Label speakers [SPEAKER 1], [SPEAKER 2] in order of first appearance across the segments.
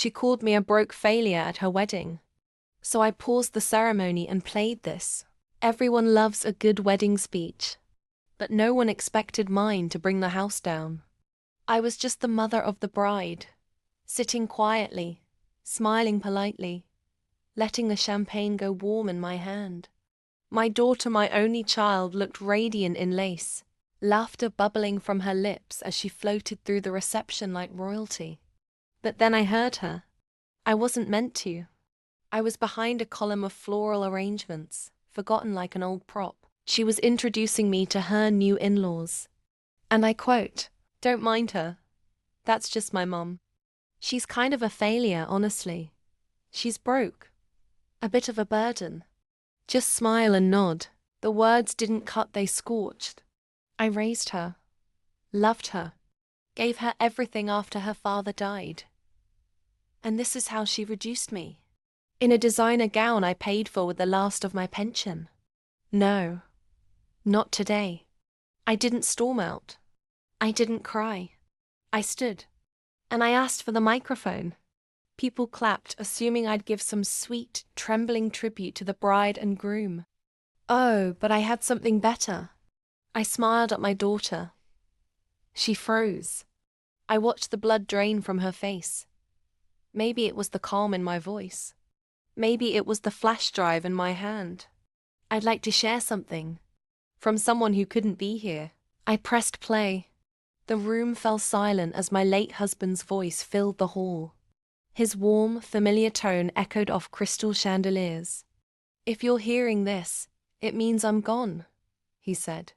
[SPEAKER 1] She called me a broke failure at her wedding. So I paused the ceremony and played this. Everyone loves a good wedding speech. But no one expected mine to bring the house down. I was just the mother of the bride, sitting quietly, smiling politely, letting the champagne go warm in my hand. My daughter, my only child, looked radiant in lace, laughter bubbling from her lips as she floated through the reception like royalty. But then I heard her. I wasn't meant to. I was behind a column of floral arrangements, forgotten like an old prop. She was introducing me to her new in-laws. And I quote, "Don't mind her. That's just my mum. She's kind of a failure, honestly. She's broke. A bit of a burden. Just smile and nod." The words didn't cut, they scorched. I raised her, loved her, gave her everything after her father died. And this is how she reduced me. In a designer gown I paid for with the last of my pension. No, not today. I didn't storm out. I didn't cry. I stood. And I asked for the microphone. People clapped, assuming I'd give some sweet, trembling tribute to the bride and groom. Oh, but I had something better. I smiled at my daughter. She froze. I watched the blood drain from her face. Maybe it was the calm in my voice. Maybe it was the flash drive in my hand. I'd like to share something. From someone who couldn't be here. I pressed play. The room fell silent as my late husband's voice filled the hall. His warm, familiar tone echoed off crystal chandeliers. "If you're hearing this, it means I'm gone," he said.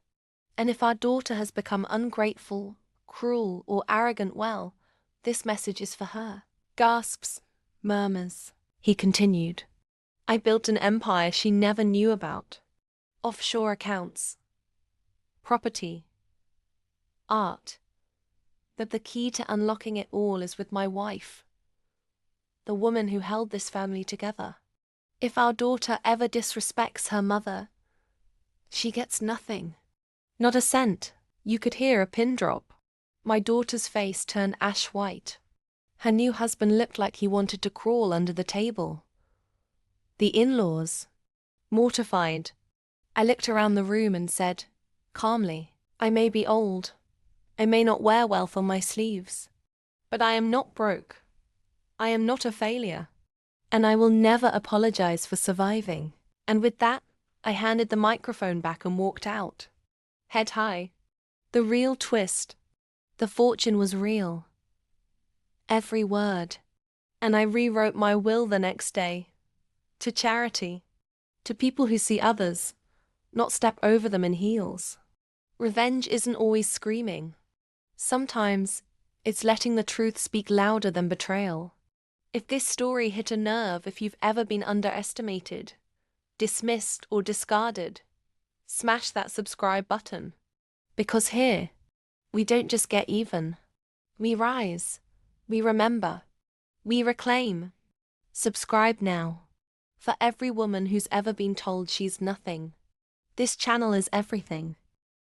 [SPEAKER 1] "And if our daughter has become ungrateful, cruel, or arrogant, well, this message is for her." Gasps, murmurs. He continued. "I built an empire she never knew about. Offshore accounts. Property. Art. But the key to unlocking it all is with my wife. The woman who held this family together. If our daughter ever disrespects her mother, she gets nothing. Not a cent." You could hear a pin drop. My daughter's face turned ash white. Her new husband looked like he wanted to crawl under the table. The in-laws. Mortified. I looked around the room and said, calmly, "I may be old. I may not wear wealth on my sleeves. But I am not broke. I am not a failure. And I will never apologize for surviving." And with that, I handed the microphone back and walked out. Head high. The real twist. The fortune was real. Every word. And I rewrote my will the next day. To charity. To people who see others, not step over them in heels. Revenge isn't always screaming. Sometimes, it's letting the truth speak louder than betrayal. If this story hit a nerve, if you've ever been underestimated, dismissed or discarded, smash that subscribe button. Because here, we don't just get even. We rise. We remember. We reclaim. Subscribe now. For every woman who's ever been told she's nothing. This channel is everything.